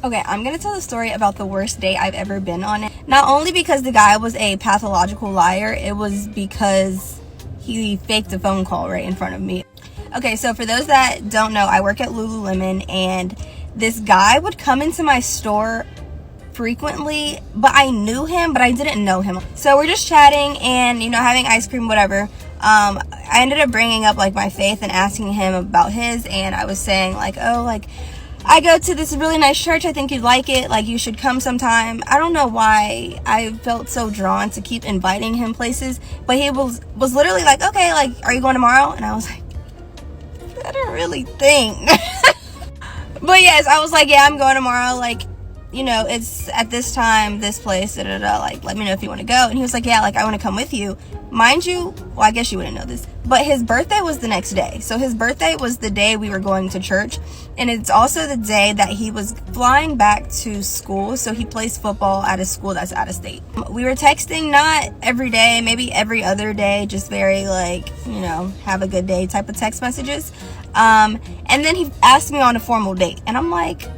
Okay, I'm gonna tell the story about the worst date I've ever been on. Not only because the guy was a pathological liar, it was because he faked a phone call right in front of me. Okay, so for those that don't know, I work at Lululemon, and this guy would come into my store frequently, but I knew him, but I didn't know him. So we're just chatting and, you know, having ice cream, whatever. I ended up bringing up like my faith and asking him about his, and I was saying like, oh, like I go to this really nice church, I think you'd like it, like you should come sometime. I don't know why I felt so drawn to keep inviting him places, but he was literally like, okay, like, are you going tomorrow? And I was like, I don't really think. But yes, I was like, yeah, I'm going tomorrow, like, you know, it's at this time, this place, da da da, like, let me know if you want to go. And he was like, yeah, like, I want to come with you. Mind you, well, I guess you wouldn't know this, but his birthday was the next day. So his birthday was the day we were going to church, and it's also the day that he was flying back to school. So he plays football at a school that's out of state. We were texting not every day, maybe every other day, just very like, you know, have a good day type of text messages. And then he asked me on a formal date, and I'm like,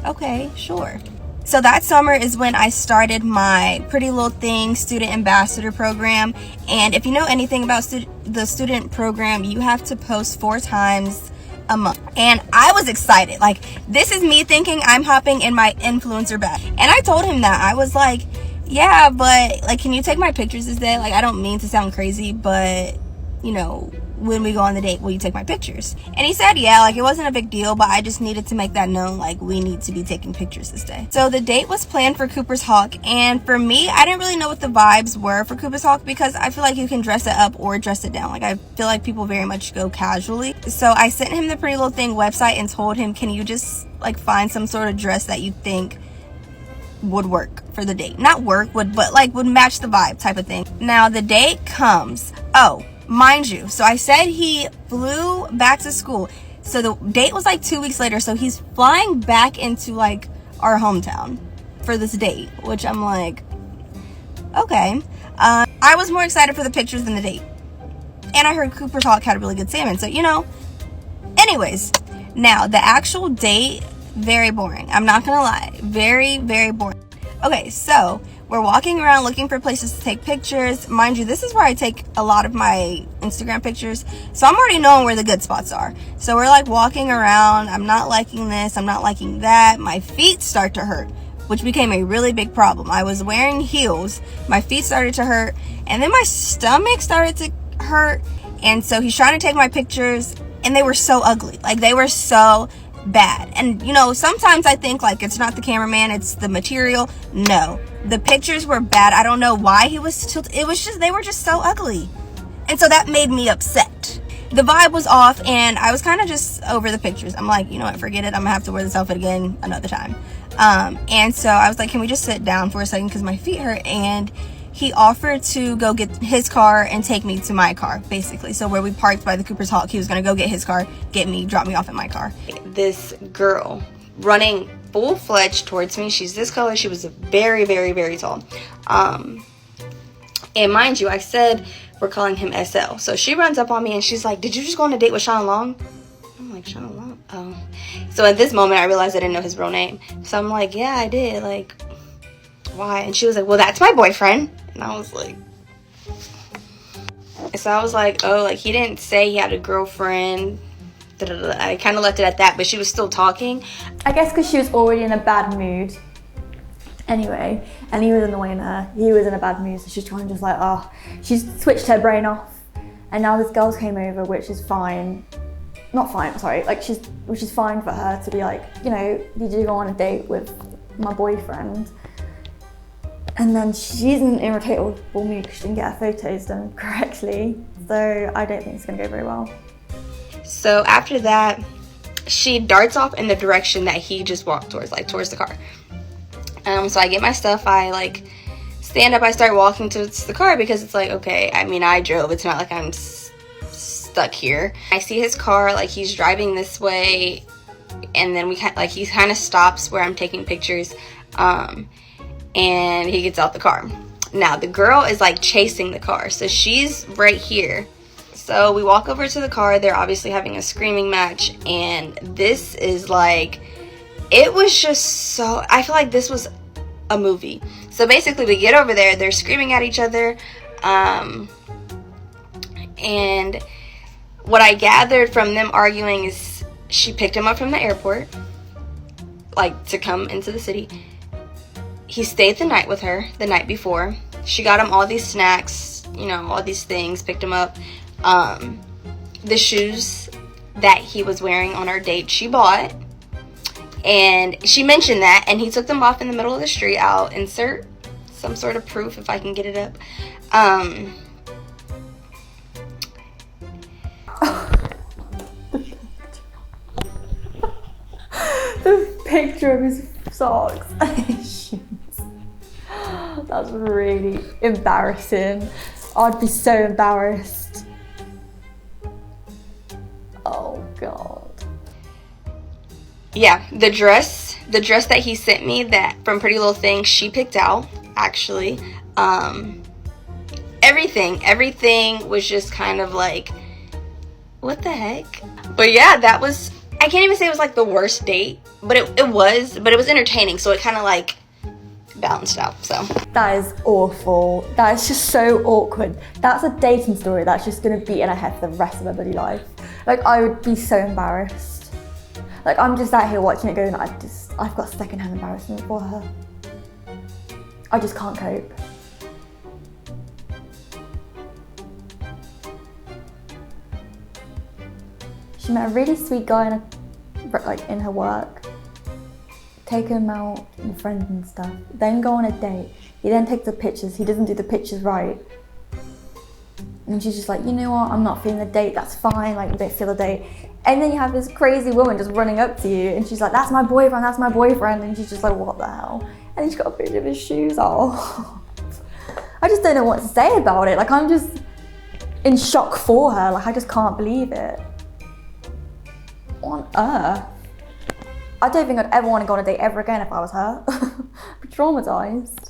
okay, sure. So that summer is when I started my Pretty Little Thing student ambassador program. And if you know anything about the student program, you have to post 4 times a month. And I was excited. Like, this is me thinking I'm hopping in my influencer bag. And I told him that. I was like, yeah, but like, can you take my pictures this day? Like, I don't mean to sound crazy, but you know, when we go on the date, will you take my pictures? And he said, yeah, like it wasn't a big deal, but I just needed to make that known, like we need to be taking pictures this day. So the date was planned for Cooper's Hawk, and for me, I didn't really know what the vibes were for Cooper's Hawk because I feel like you can dress it up or dress it down. Like, I feel like people very much go casually. So I sent him the Pretty Little Thing website and told him, can you just like find some sort of dress that you think would work for the date? Not work, but like would match the vibe type of thing. Now the date comes. Oh, mind you, so I said he flew back to school. So the date was like 2 weeks later. So he's flying back into like our hometown for this date, which I'm like, okay. I was more excited for the pictures than the date. And I heard Cooper's Hawk had a really good salmon. So, you know, anyways, now the actual date, very boring. I'm not gonna lie. Very, very boring. Okay, so we're walking around looking for places to take pictures. Mind you, this is where I take a lot of my Instagram pictures. So I'm already knowing where the good spots are. So we're like walking around. I'm not liking this. I'm not liking that. My feet start to hurt, which became a really big problem. I was wearing heels. My feet started to hurt. And then my stomach started to hurt. And so he's trying to take my pictures. And they were so ugly. Like, they were so bad. And you know, sometimes I think like it's not the cameraman, it's the material. No, the pictures were bad. I don't know why he was tilted. It was just, they were just so ugly, and so that made me upset. The vibe was off, and I was kind of just over the pictures. I'm like, you know what, forget it, I'm gonna have to wear this outfit again another time. And so I was like, can we just sit down for a second because my feet hurt? And he offered to go get his car and take me to my car, basically. So where we parked by the Cooper's Hawk, he was gonna go get his car, get me, drop me off at my car. This girl running full-fledged towards me. She's this color. She was very, very, very tall. And mind you, I said we're calling him SL. So she runs up on me and she's like, did you just go on a date with Sean Long? I'm like, Sean Long? Oh. So at this moment, I realized I didn't know his real name. So I'm like, yeah, I did. Like, why? And she was like, well, that's my boyfriend. And I was like, so I was like, oh, like he didn't say he had a girlfriend. I kind of left it at that, but she was still talking. I guess because she was already in a bad mood anyway, and he was annoying her. He was in a bad mood, so she's trying to just like, oh, she's switched her brain off. And now this girl came over, which is fine. Not fine, sorry, like which is fine for her to be like, you know, did you go on a date with my boyfriend? And then she's in an irritable mood because she didn't get her photos done correctly. So I don't think it's gonna go very well. So after that, she darts off in the direction that he just walked towards, like towards the car. So I get my stuff, I like stand up, I start walking towards the car because it's like, okay, I mean, I drove, it's not like I'm stuck here. I see his car, like he's driving this way, and then he kind of stops where I'm taking pictures. And he gets out the car. Now the girl is like chasing the car, so she's right here. So we walk over to the car. They're obviously having a screaming match, and this is like It was just so, I feel like this was a movie. So basically we get over there, they're screaming at each other, and what I gathered from them arguing is she picked him up from the airport, like to come into the city. He stayed the night with her the night before. She got him all these snacks, you know, all these things, picked him up. The shoes that he was wearing on our date she bought, and she mentioned that, and he took them off in the middle of the street. I'll insert some sort of proof if I can get it up. The picture of his socks and his shoes. That's really embarrassing. I'd be so embarrassed. Oh God. Yeah, the dress that he sent me, that from Pretty Little Thing, she picked out, actually. Everything was just kind of like, what the heck? But yeah, that was, I can't even say it was like the worst date, but it was entertaining, so it kind of like balanced out. So that is awful. That is just so awkward. That's a dating story that's just gonna be in her head for the rest of her bloody life. Like, I would be so embarrassed. Like, I'm just out here watching it going, I've got secondhand embarrassment for her. I just can't cope. She met a really sweet guy in her work. Take him out with friends and stuff. Then go on a date. He then takes the pictures. He doesn't do the pictures right. And she's just like, you know what? I'm not feeling the date. That's fine. Like, we don't feel the date. And then you have this crazy woman just running up to you, and she's like, that's my boyfriend. That's my boyfriend. And she's just like, what the hell? And he's got a picture of his shoes off. I just don't know what to say about it. Like, I'm just in shock for her. Like, I just can't believe it. What on earth? I don't think I'd ever want to go on a date ever again if I was her. I'd be traumatized.